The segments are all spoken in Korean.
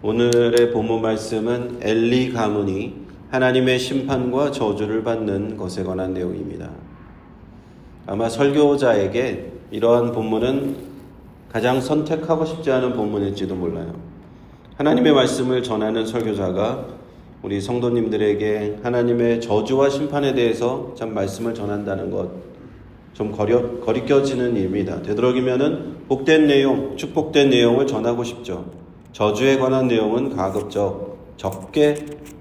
오늘의 본문 말씀은 엘리 가문이 하나님의 심판과 저주를 받는 것에 관한 내용입니다. 아마 설교자에게 이러한 본문은 가장 선택하고 싶지 않은 본문일지도 몰라요. 하나님의 말씀을 전하는 설교자가 우리 성도님들에게 하나님의 저주와 심판에 대해서 참 말씀을 전한다는 것, 좀 거리껴지는 일입니다. 되도록이면은 복된 내용, 축복된 내용을 전하고 싶죠. 저주에 관한 내용은 가급적 적게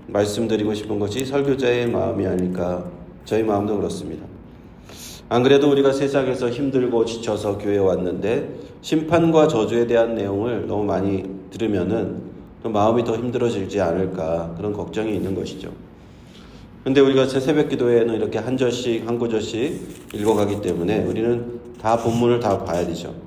말씀드리고 싶은 것이 설교자의 마음이 아닐까, 저희 마음도 그렇습니다. 안 그래도 우리가 세상에서 힘들고 지쳐서 교회에 왔는데 심판과 저주에 대한 내용을 너무 많이 들으면은 또 마음이 더 힘들어지지 않을까, 그런 걱정이 있는 것이죠. 근데 우리가 새벽 기도회는 이렇게 한 절씩 한 구절씩 읽어가기 때문에 우리는 다 본문을 다 봐야 되죠.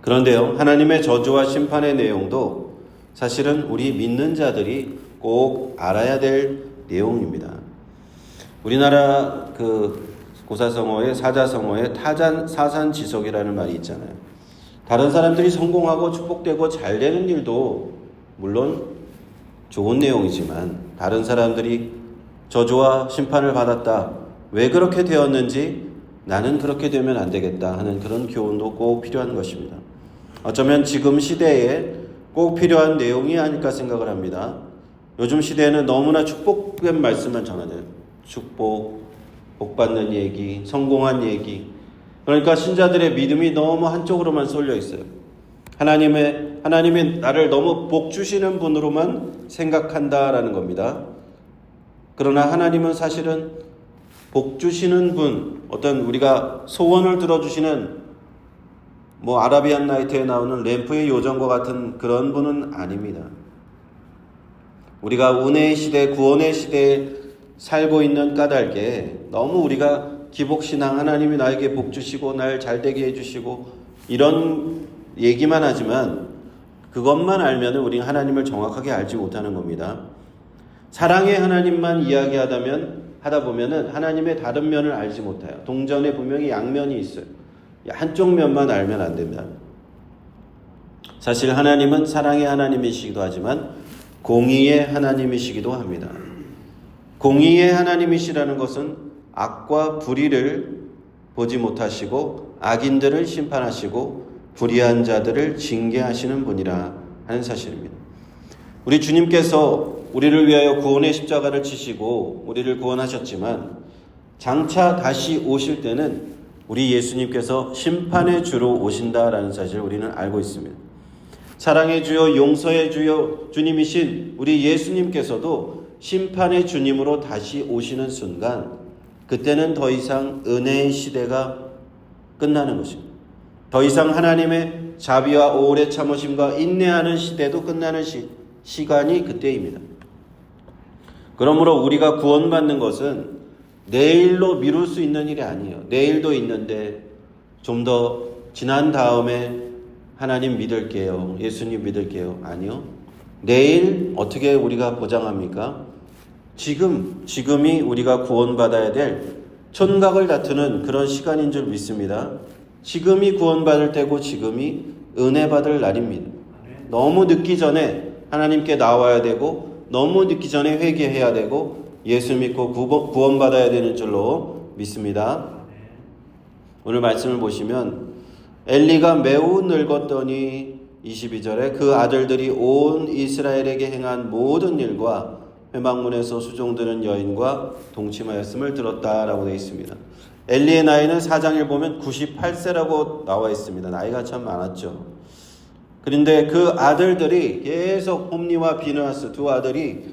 그런데요, 하나님의 저주와 심판의 내용도 사실은 우리 믿는 자들이 꼭 알아야 될 내용입니다. 우리나라 고사성어의 사자성어의 사산지석이라는 말이 있잖아요. 다른 사람들이 성공하고 축복되고 잘 되는 일도 물론 좋은 내용이지만, 다른 사람들이 저주와 심판을 받았다, 왜 그렇게 되었는지 나는 그렇게 되면 안 되겠다 하는 그런 교훈도 꼭 필요한 것입니다. 어쩌면 지금 시대에 꼭 필요한 내용이 아닐까 생각을 합니다. 요즘 시대에는 너무나 축복된 말씀만 전하네요. 축복, 복받는 얘기, 성공한 얘기. 그러니까 신자들의 믿음이 너무 한쪽으로만 쏠려 있어요. 하나님이 나를 너무 복 주시는 분으로만 생각한다라는 겁니다. 그러나 하나님은 사실은 복 주시는 분, 어떤 우리가 소원을 들어주시는 아라비안 나이트에 나오는 램프의 요정과 같은 그런 분은 아닙니다. 우리가 은혜의 시대, 구원의 시대에 살고 있는 까닭에 너무 우리가 기복신앙, 하나님이 나에게 복 주시고 날 잘되게 해주시고 이런 얘기만 하지만, 그것만 알면 우리는 하나님을 정확하게 알지 못하는 겁니다. 사랑의 하나님만 하다 보면 하나님의 다른 면을 알지 못해요. 동전에 분명히 양면이 있어요. 한쪽 면만 알면 안 됩니다. 사실 하나님은 사랑의 하나님이시기도 하지만 공의의 하나님이시기도 합니다. 공의의 하나님이시라는 것은 악과 불의를 보지 못하시고 악인들을 심판하시고 불의한 자들을 징계하시는 분이라 하는 사실입니다. 우리 주님께서 우리를 위하여 구원의 십자가를 치시고 우리를 구원하셨지만, 장차 다시 오실 때는 우리 예수님께서 심판의 주로 오신다라는 사실을 우리는 알고 있습니다. 사랑의 주요 용서의 주요 주님이신 우리 예수님께서도 심판의 주님으로 다시 오시는 순간, 그때는 더 이상 은혜의 시대가 끝나는 것입니다. 더 이상 하나님의 자비와 오래 참으심과 인내하는 시대도 끝나는 시간이 그때입니다. 그러므로 우리가 구원받는 것은 내일로 미룰 수 있는 일이 아니에요. 내일도 있는데 좀 더 지난 다음에 하나님 믿을게요, 예수님 믿을게요. 아니요. 내일 어떻게 우리가 보장합니까? 지금이 우리가 구원받아야 될 천각을 다투는 그런 시간인 줄 믿습니다. 지금이 구원받을 때고 지금이 은혜 받을 날입니다. 너무 늦기 전에 하나님께 나와야 되고, 너무 늦기 전에 회개해야 되고, 예수 믿고 구원받아야 되는 줄로 믿습니다. 오늘 말씀을 보시면 엘리가 매우 늙었더니 22절에 그 아들들이 온 이스라엘에게 행한 모든 일과 회막문에서 수종드는 여인과 동침하였음을 들었다라고 되어 있습니다. 엘리의 나이는 4장을 보면 98세라고 나와 있습니다. 나이가 참 많았죠. 그런데 그 아들들이 계속 홈니와 비느하스 두 아들이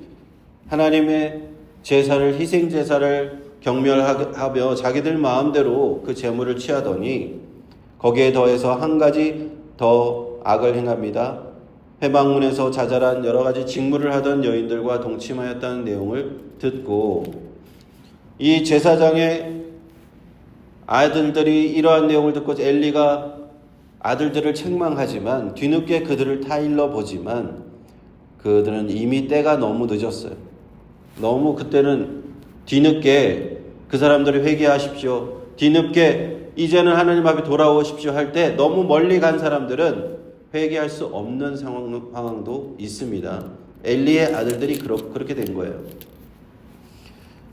하나님의 제사를, 희생 제사를 경멸하며 자기들 마음대로 그 제물을 취하더니 거기에 더해서 한 가지 더 악을 행합니다. 회막문에서 자잘한 여러 가지 직무를 하던 여인들과 동침하였다는 내용을 듣고, 이 제사장의 아들들이 이러한 내용을 듣고 엘리가 아들들을 책망하지만 뒤늦게 그들을 타일러 보지만 그들은 이미 때가 너무 늦었어요. 너무 그때는 뒤늦게 그 사람들이 회개하십시오, 뒤늦게 이제는 하나님 앞에 돌아오십시오 할 때 너무 멀리 간 사람들은 회개할 수 없는 상황도 있습니다. 엘리의 아들들이 그렇게 된 거예요.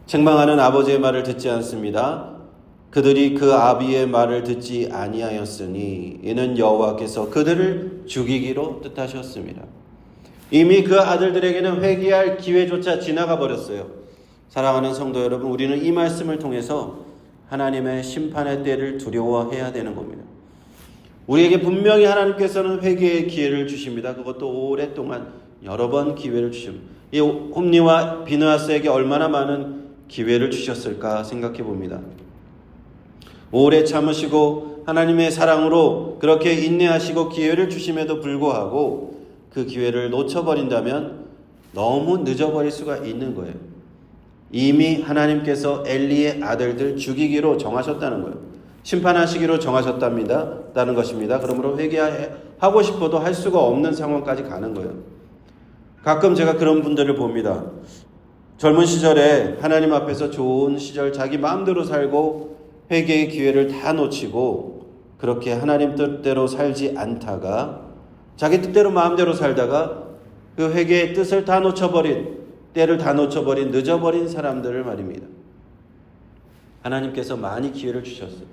책망하는 아버지의 말을 듣지 않습니다. 그들이 그 아비의 말을 듣지 아니하였으니 이는 여호와께서 그들을 죽이기로 뜻하셨습니다. 이미 그 아들들에게는 회개할 기회조차 지나가 버렸어요. 사랑하는 성도 여러분, 우리는 이 말씀을 통해서 하나님의 심판의 때를 두려워해야 되는 겁니다. 우리에게 분명히 하나님께서는 회개의 기회를 주십니다. 그것도 오랫동안 여러 번 기회를 주십니다. 이 홈리와 비느하스에게 얼마나 많은 기회를 주셨을까 생각해 봅니다. 오래 참으시고 하나님의 사랑으로 그렇게 인내하시고 기회를 주심에도 불구하고 그 기회를 놓쳐버린다면 너무 늦어버릴 수가 있는 거예요. 이미 하나님께서 엘리의 아들들 죽이기로 정하셨다는 거예요. 심판하시기로 정하셨다는 것입니다. 그러므로 회개하고 싶어도 할 수가 없는 상황까지 가는 거예요. 가끔 제가 그런 분들을 봅니다. 젊은 시절에 하나님 앞에서 좋은 시절 자기 마음대로 살고 회개의 기회를 다 놓치고 그렇게 하나님 뜻대로 살지 않다가 자기 뜻대로 마음대로 살다가 그 회개의 뜻을 다 놓쳐버린, 때를 다 놓쳐버린, 늦어버린 사람들을 말입니다. 하나님께서 많이 기회를 주셨어요.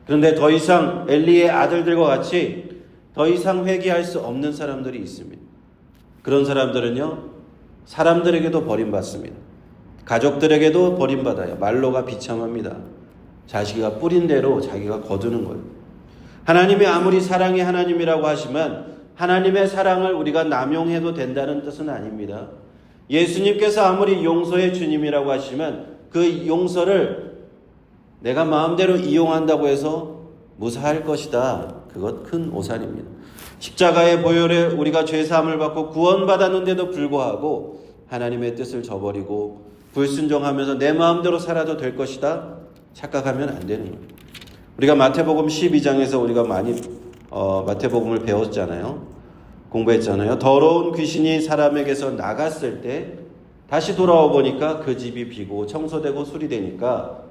그런데 더 이상 엘리의 아들들과 같이 더 이상 회개할 수 없는 사람들이 있습니다. 그런 사람들은요, 사람들에게도 버림받습니다. 가족들에게도 버림받아요. 말로가 비참합니다. 자식이가 뿌린 대로 자기가 거두는 거예요. 하나님이 아무리 사랑의 하나님이라고 하지만 하나님의 사랑을 우리가 남용해도 된다는 뜻은 아닙니다. 예수님께서 아무리 용서의 주님이라고 하시면 그 용서를 내가 마음대로 이용한다고 해서 무사할 것이다. 그것 큰 오산입니다. 십자가의 보혈에 우리가 죄사함을 받고 구원받았는데도 불구하고 하나님의 뜻을 저버리고 불순종하면서 내 마음대로 살아도 될 것이다 착각하면 안 되는 거예요. 우리가 마태복음 12장에서 우리가 많이 마태복음을 배웠잖아요. 공부했잖아요. 더러운 귀신이 사람에게서 나갔을 때 다시 돌아와 보니까 그 집이 비고 청소되고 수리되니까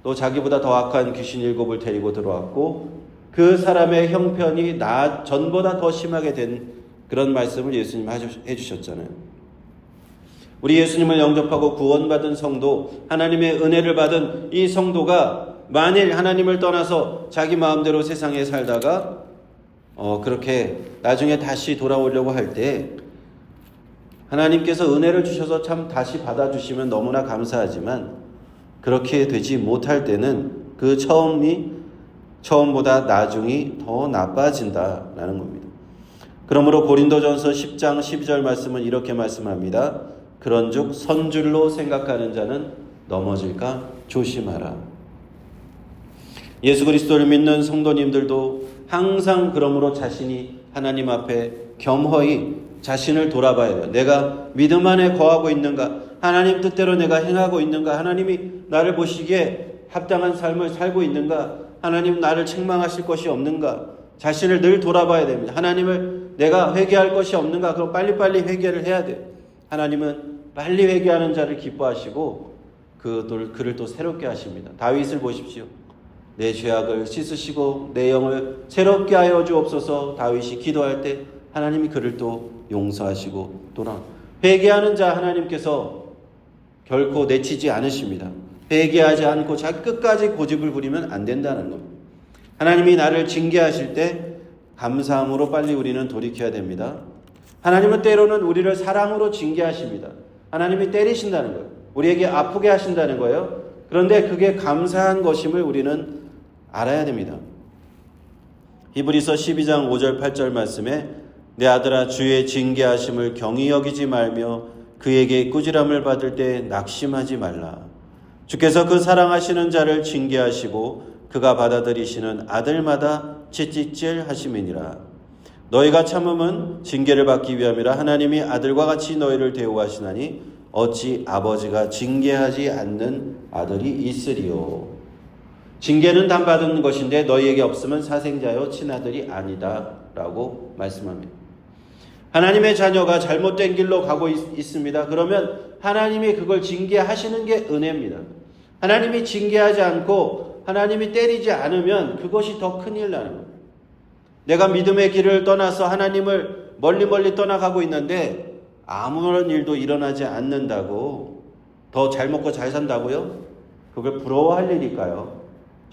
또 자기보다 더 악한 귀신 7을 데리고 들어왔고 그 사람의 형편이 전보다 더 심하게 된 그런 말씀을 예수님 해주셨잖아요. 우리 예수님을 영접하고 구원받은 성도, 하나님의 은혜를 받은 이 성도가 만일 하나님을 떠나서 자기 마음대로 세상에 살다가 그렇게 나중에 다시 돌아오려고 할 때 하나님께서 은혜를 주셔서 참 다시 받아주시면 너무나 감사하지만 그렇게 되지 못할 때는 그 처음보다 나중이 더 나빠진다라는 겁니다. 그러므로 고린도전서 10장 12절 말씀은 이렇게 말씀합니다. 그런즉 선줄로 생각하는 자는 넘어질까 조심하라. 예수 그리스도를 믿는 성도님들도 항상 그러므로 자신이 하나님 앞에 겸허히 자신을 돌아봐야 돼요. 내가 믿음 안에 거하고 있는가? 하나님 뜻대로 내가 행하고 있는가? 하나님이 나를 보시기에 합당한 삶을 살고 있는가? 하나님 나를 책망하실 것이 없는가? 자신을 늘 돌아봐야 됩니다. 하나님을 내가 회개할 것이 없는가? 그럼 빨리빨리 회개를 해야 돼요. 하나님은 빨리 회개하는 자를 기뻐하시고 그를 또 새롭게 하십니다. 다윗을 보십시오. 내 죄악을 씻으시고 내 영을 새롭게 하여 주옵소서. 다윗이 기도할 때 하나님이 그를 또 용서하시고 회개하는 자 하나님께서 결코 내치지 않으십니다. 회개하지 않고 끝까지 고집을 부리면 안 된다는 겁니다. 하나님이 나를 징계하실 때 감사함으로 빨리 우리는 돌이켜야 됩니다. 하나님은 때로는 우리를 사랑으로 징계하십니다. 하나님이 때리신다는 거예요. 우리에게 아프게 하신다는 거예요. 그런데 그게 감사한 것임을 우리는 알아야 됩니다. 히브리서 12장 5절 8절 말씀에 내 아들아 주의 징계하심을 경히 여기지 말며 그에게 꾸지람을 받을 때 낙심하지 말라. 주께서 그 사랑하시는 자를 징계하시고 그가 받아들이시는 아들마다 찌찌찔 하심이니라. 너희가 참음은 징계를 받기 위함이라. 하나님이 아들과 같이 너희를 대우하시나니 어찌 아버지가 징계하지 않는 아들이 있으리요. 징계는 다 받은 것인데 너희에게 없으면 사생자요 친아들이 아니다 라고 말씀합니다. 하나님의 자녀가 잘못된 길로 가고 있습니다. 그러면 하나님이 그걸 징계하시는 게 은혜입니다. 하나님이 징계하지 않고 하나님이 때리지 않으면 그것이 더 큰일 나는 겁니다. 내가 믿음의 길을 떠나서 하나님을 멀리 떠나가고 있는데 아무런 일도 일어나지 않는다고, 더 잘 먹고 잘 산다고요? 그걸 부러워할 일일까요?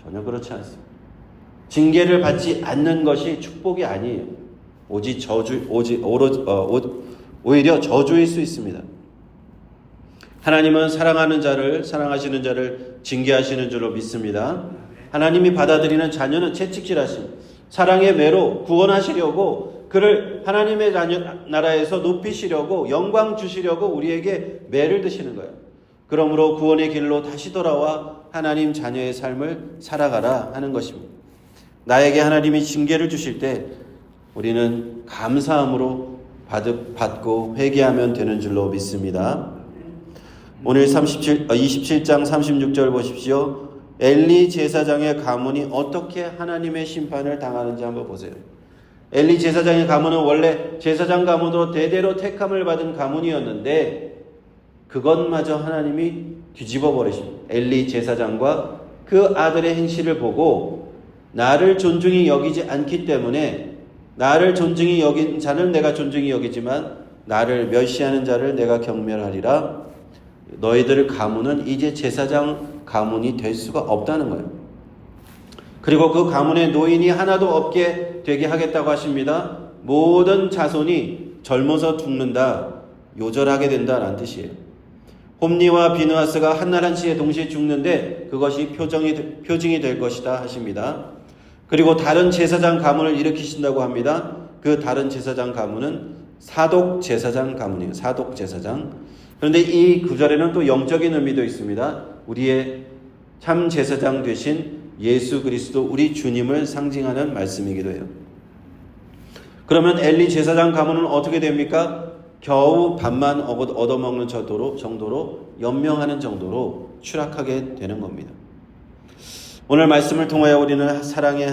전혀 그렇지 않습니다. 징계를 받지 않는 것이 축복이 아니에요. 오히려 저주일 수 있습니다. 하나님은 사랑하시는 자를 징계하시는 줄로 믿습니다. 하나님이 받아들이는 자녀는 채찍질하심, 사랑의 매로 구원하시려고, 그를 하나님의 나라에서 높이시려고, 영광 주시려고 우리에게 매를 드시는 거예요. 그러므로 구원의 길로 다시 돌아와 하나님 자녀의 삶을 살아가라 하는 것입니다. 나에게 하나님이 징계를 주실 때 우리는 감사함으로 받고 회개하면 되는 줄로 믿습니다. 오늘 27장 36절 보십시오. 엘리 제사장의 가문이 어떻게 하나님의 심판을 당하는지 한번 보세요. 엘리 제사장의 가문은 원래 제사장 가문으로 대대로 택함을 받은 가문이었는데 그것마저 하나님이 뒤집어 버리십니다. 엘리 제사장과 그 아들의 행실을 보고 나를 존중히 여기지 않기 때문에, 나를 존중히 여긴 자는 내가 존중히 여기지만 나를 멸시하는 자를 내가 경멸하리라. 너희들 가문은 이제 제사장 가문이 될 수가 없다는 거예요. 그리고 그 가문의 노인이 하나도 없게 되게 하겠다고 하십니다. 모든 자손이 젊어서 죽는다, 요절하게 된다라는 뜻이에요. 홈리와 비느하스가 한날 한시에 동시에 죽는데 그것이 표징이 될 것이다 하십니다. 그리고 다른 제사장 가문을 일으키신다고 합니다. 그 다른 제사장 가문은 사독 제사장 가문이에요. 사독 제사장. 그런데 이 구절에는 또 영적인 의미도 있습니다. 우리의 참 제사장 되신 예수 그리스도 우리 주님을 상징하는 말씀이기도 해요. 그러면 엘리 제사장 가문은 어떻게 됩니까? 겨우 밥만 얻어먹는 정도로 연명하는 정도로 추락하게 되는 겁니다. 오늘 말씀을 통하여 우리는 사랑의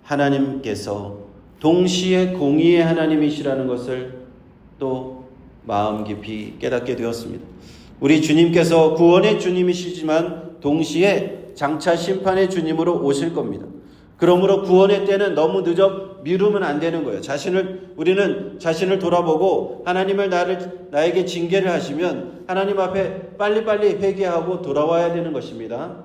하나님께서 동시에 공의의 하나님이시라는 것을 또 마음 깊이 깨닫게 되었습니다. 우리 주님께서 구원의 주님이시지만 동시에 장차 심판의 주님으로 오실 겁니다. 그러므로 구원의 때는 너무 늦어 미루면 안 되는 거예요. 우리는 자신을 돌아보고 하나님을 나에게 징계를 하시면 하나님 앞에 빨리빨리 회개하고 돌아와야 되는 것입니다.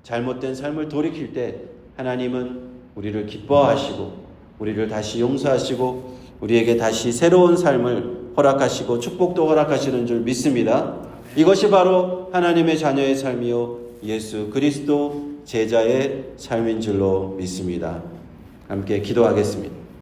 잘못된 삶을 돌이킬 때 하나님은 우리를 기뻐하시고 우리를 다시 용서하시고 우리에게 다시 새로운 삶을 허락하시고 축복도 허락하시는 줄 믿습니다. 이것이 바로 하나님의 자녀의 삶이요 예수 그리스도 제자의 삶인 줄로 믿습니다. 함께 기도하겠습니다.